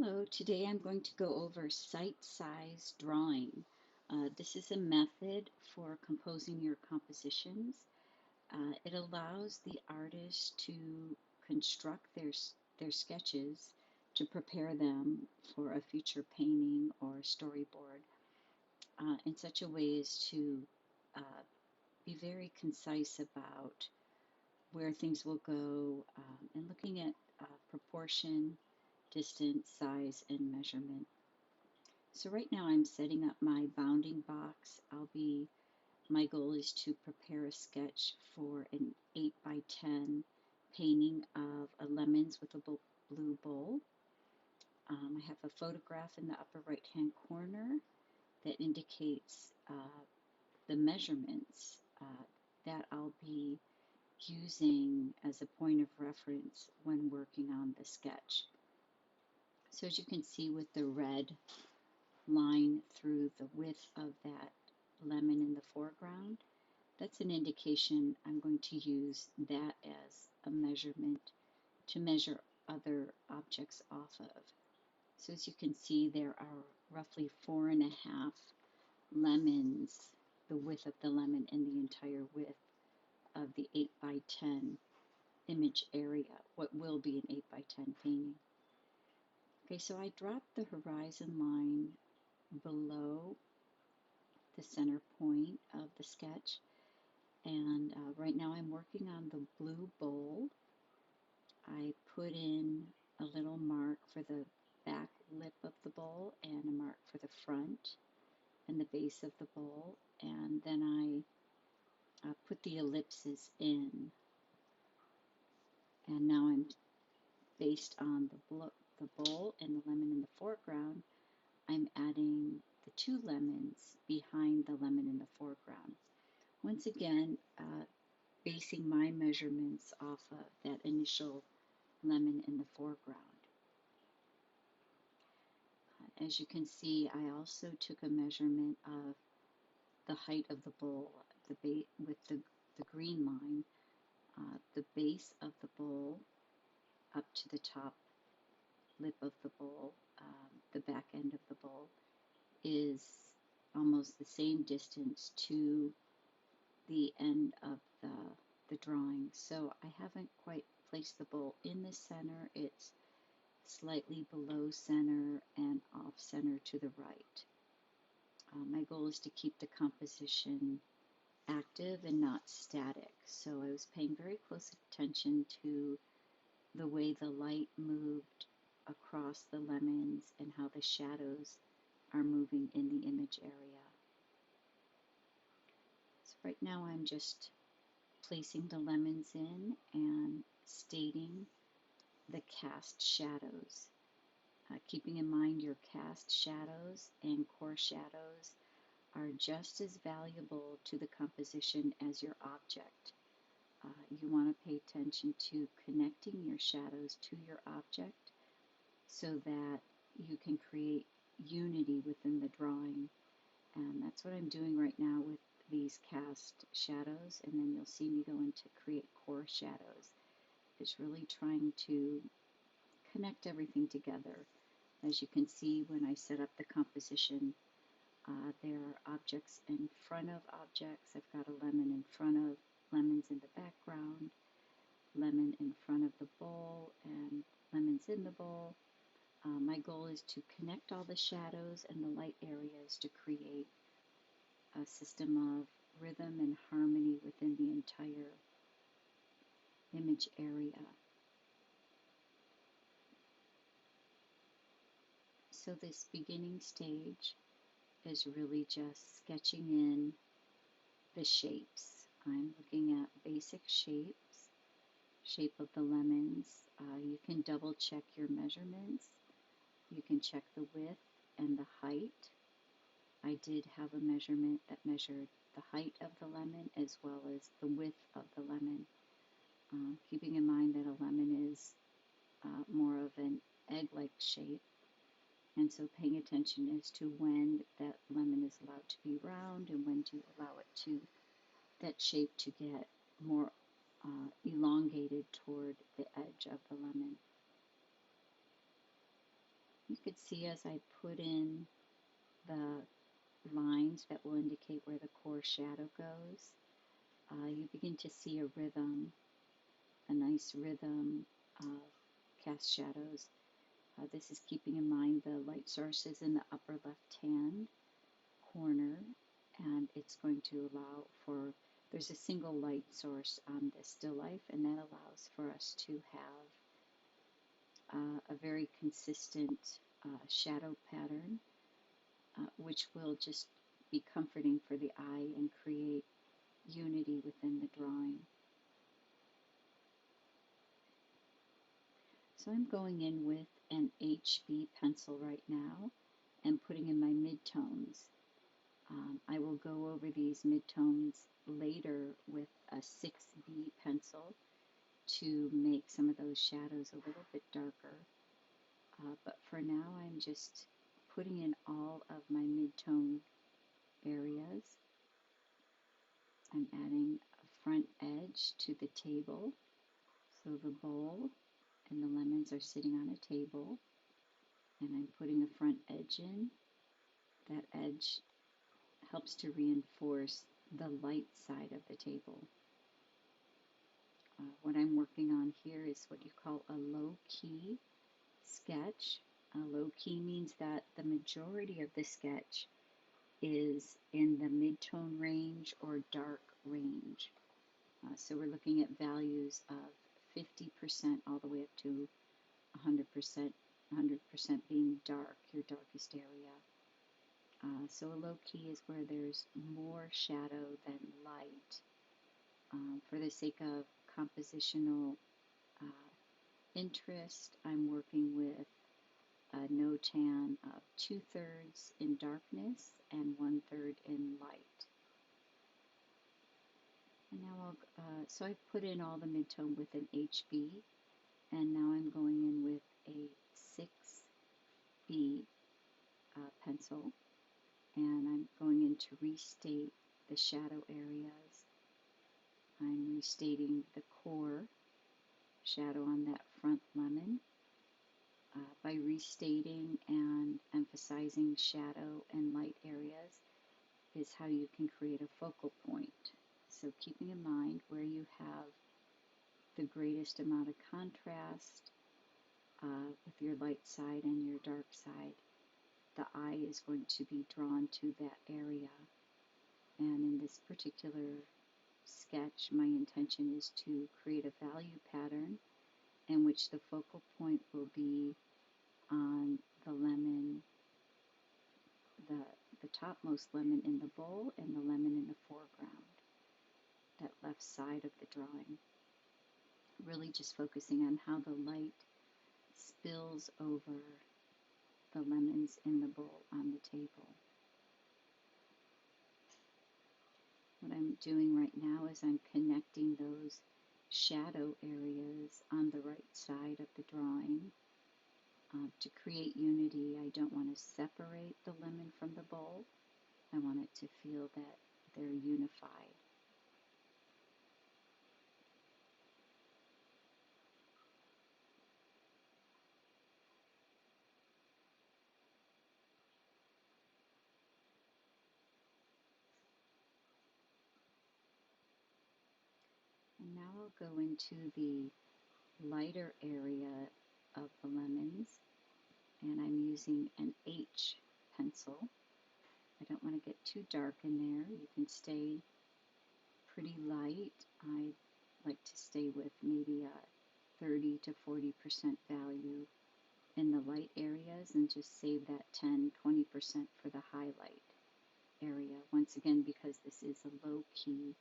Hello, today I'm going to go over sight size drawing. This is a method for composing your compositions. It allows the artist to construct their sketches to prepare them for a future painting or storyboard in such a way as to uh, be very concise about where things will go and looking at proportion, distance, size, and measurement. So right now I'm setting up my bounding box. My goal is to prepare a sketch for an 8 by 10 painting of a lemons with a blue bowl. I have a photograph in the upper right hand corner that indicates the measurements that I'll be using as a point of reference when working on the sketch. So as you can see with the red line through the width of that lemon in the foreground, that's an indication I'm going to use that as a measurement to measure other objects off of. So as you can see, there are roughly 4.5 lemons, the width of the lemon and the entire width of the 8 by 10 image area, what will be an 8 by 10 painting. Okay, so I dropped the horizon line below the center point of the sketch. And right now I'm working on the blue bowl. I put in a little mark for the back lip of the bowl and a mark for the front and the base of the bowl. And then I put the ellipses in. And now I'm, based on the bowl and the lemon in the foreground, I'm adding the 2 lemons behind the lemon in the foreground. Once again, basing my measurements off of that initial lemon in the foreground. As you can see, I also took a measurement of the height of the bowl with the green line. The base of the bowl up to the top lip of the bowl, the back end of the bowl, is almost the same distance to the end of the drawing. So I haven't quite placed the bowl in the center. It's slightly below center and off center to the right. My goal is to keep the composition active and not static. So I was paying very close attention to the way the light moved across the lemons and how the shadows are moving in the image area. So right now I'm just placing the lemons in and stating the cast shadows. Keeping in mind your cast shadows and core shadows are just as valuable to the composition as your object. You want to pay attention to connecting your shadows to your object so that you can create unity within the drawing. And that's what I'm doing right now with these cast shadows, and then you'll see me go into create core shadows. It's really trying to connect everything together. As you can see, when I set up the composition, there are objects in front of objects. I've got a lemon in front of lemons in the background, lemon in front of the bowl, and lemons in the bowl. My goal is to connect all the shadows and the light areas to create a system of rhythm and harmony within the entire image area. So this beginning stage is really just sketching in the shapes. I'm looking at basic shapes, shape of the lemons. You can double check your measurements. You can check the width and the height. I did have a measurement that measured the height of the lemon as well as the width of the lemon. Keeping in mind that a lemon is more of an egg-like shape, and so paying attention as to when that lemon is allowed to be round and when to allow it to, that shape to get more elongated toward the edge of the lemon. You see as I put in the lines that will indicate where the core shadow goes, you begin to see a rhythm, a nice rhythm of cast shadows. This is keeping in mind the light source is in the upper left-hand corner, and it's going to allow for, there's a single light source on the still life, and that allows for us to have a very consistent shadow pattern, which will just be comforting for the eye and create unity within the drawing. So I'm going in with an HB pencil right now and putting in my midtones. I will go over these midtones later with a 6B pencil to make some of those shadows a little bit darker. But for now, I'm just putting in all of my midtone areas. I'm adding a front edge to the table. So the bowl and the lemons are sitting on a table, and I'm putting a front edge in. That edge helps to reinforce the light side of the table. What I'm working on here is what you call a low-key sketch. Low-key means that the majority of the sketch is in the mid-tone range or dark range. So we're looking at values of 50% all the way up to 100%, 100% being dark, your darkest area. So a low key is where there's more shadow than light. For the sake of compositional interest, I'm working with a no-tan of 2/3 in darkness and 1/3 in light. And now so I've put in all the midtone with an HB, and now I'm going in with a 6B pencil, and I'm going in to restate the shadow areas. I'm restating the core shadow on that front lemon. By restating and emphasizing shadow and light areas is how you can create a focal point. So keeping in mind where you have the greatest amount of contrast with your light side and your dark side, the eye is going to be drawn to that area. And in this particular sketch, my intention is to create a value pattern in which the focal point will be on the lemon, the topmost lemon in the bowl and the lemon in the foreground, that left side of the drawing. Really just focusing on how the light spills over the lemons in the bowl on the table. What I'm doing right now is I'm connecting those shadow areas on the right side of the drawing to create unity. I don't want to separate the lemon from the bowl. I want it to feel that they're unified. And now I'll go into the lighter area of the lemons, and I'm using an H pencil. I don't want to get too dark in there. You can stay pretty light. I like to stay with maybe a 30 to 40% value in the light areas and just save that 10-20% for the highlight area. Once again, because this is a low key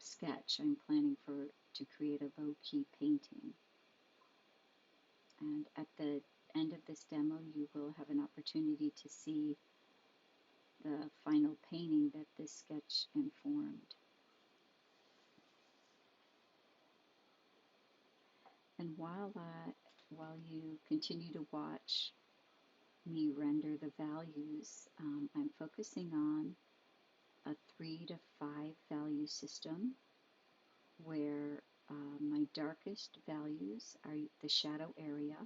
sketch, I'm planning to create a low key painting. And at the end of this demo, you will have an opportunity to see the final painting that this sketch informed. And while you continue to watch me render the values, I'm focusing on a 3 to 5 value system where my darkest values are the shadow area,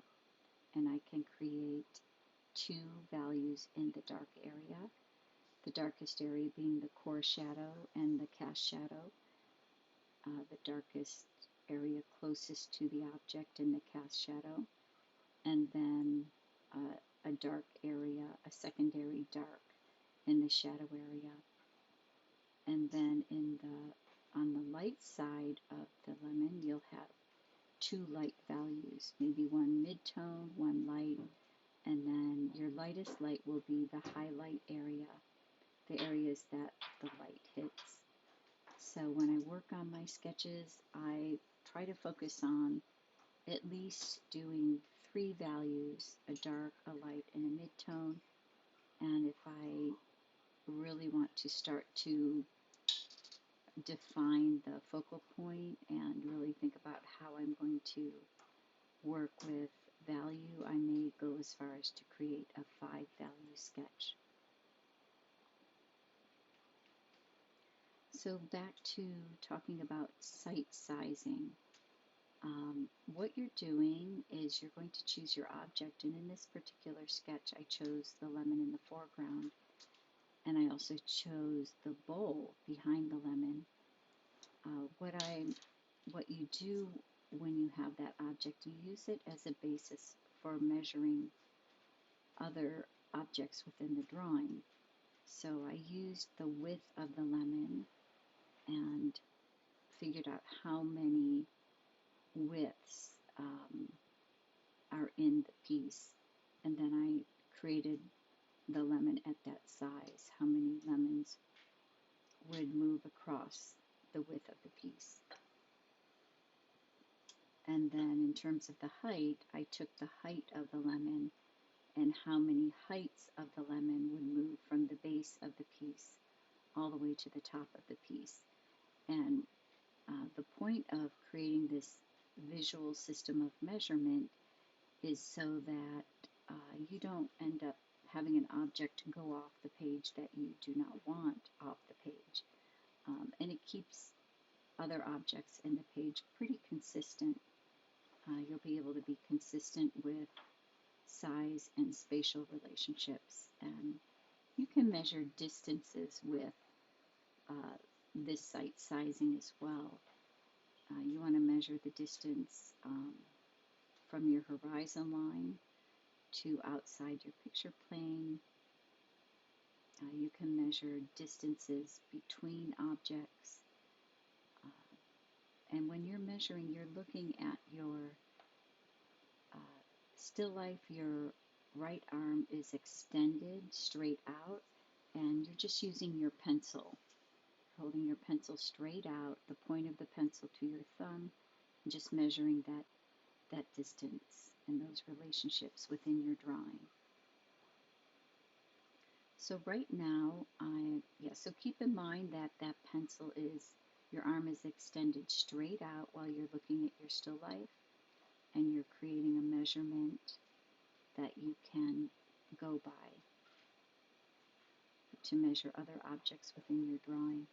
and I can create two values in the dark area, the darkest area being the core shadow and the cast shadow, the darkest area closest to the object in the cast shadow, and then a dark area, a secondary dark in the shadow area. And then on the light side of the lemon, you'll have two light values, maybe one mid-tone, one light, and then your lightest light will be the highlight area, the areas that the light hits. So when I work on my sketches, I try to focus on at least doing three values, a dark, a light, and a mid-tone. And if I really want to start to define the focal point and really think about how I'm going to work with value, I may go as far as to create a 5-value sketch. So back to talking about site sizing. What you're doing is you're going to choose your object, and in this particular sketch I chose the lemon in the foreground, and I also chose the bowl behind the lemon. What you do when you have that object, you use it as a basis for measuring other objects within the drawing. So I used the width of the lemon and figured out how many widths are in the piece, and then I created the lemon at that size, how many lemons would move across the width of the piece. And then in terms of the height, I took the height of the lemon and how many heights of the lemon would move from the base of the piece all the way to the top of the piece. And the point of creating this visual system of measurement is so that you don't end up having an object go off the page that you do not want off the page. And it keeps other objects in the page pretty consistent. You'll be able to be consistent with size and spatial relationships. And you can measure distances with this site sizing as well. You want to measure the distance from your horizon line to outside your picture plane. You can measure distances between objects. And when you're measuring, you're looking at your still life. Your right arm is extended straight out, and you're just using your pencil, holding your pencil straight out, the point of the pencil to your thumb, and just measuring that distance and those relationships within your drawing. So right now, so keep in mind that that pencil your arm is extended straight out while you're looking at your still life, and you're creating a measurement that you can go by to measure other objects within your drawing.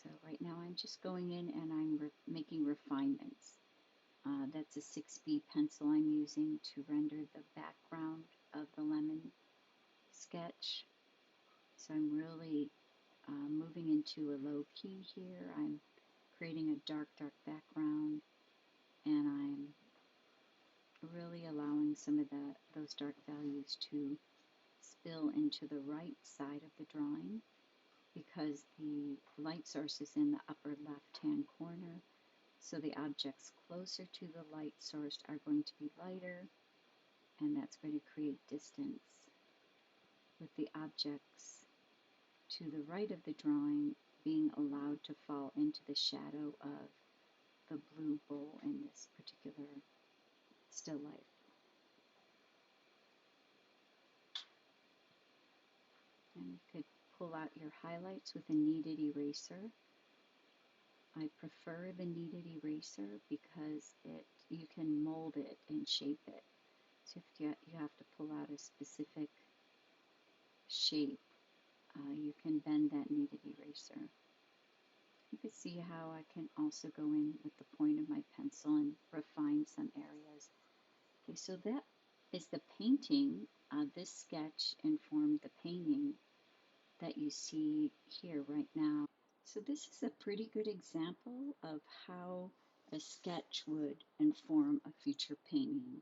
So right now I'm just going in and I'm making refinements. That's a 6B pencil I'm using to render the background of the lemon sketch. So I'm really moving into a low key here. I'm creating a dark background, and I'm really allowing some of those dark values to spill into the right side of the drawing, because the light source is in the upper left-hand corner. So the objects closer to the light source are going to be lighter, and that's going to create distance. With the objects to the right of the drawing being allowed to fall into the shadow of the blue bowl in this particular still life. And you could pull out your highlights with a kneaded eraser. I prefer the kneaded eraser because you can mold it and shape it. So if you have to pull out a specific shape, you can bend that kneaded eraser. You can see how I can also go in with the point of my pencil and refine some areas Okay, so that is the painting. This sketch informed the painting that you see here right now. So this is a pretty good example of how a sketch would inform a future painting.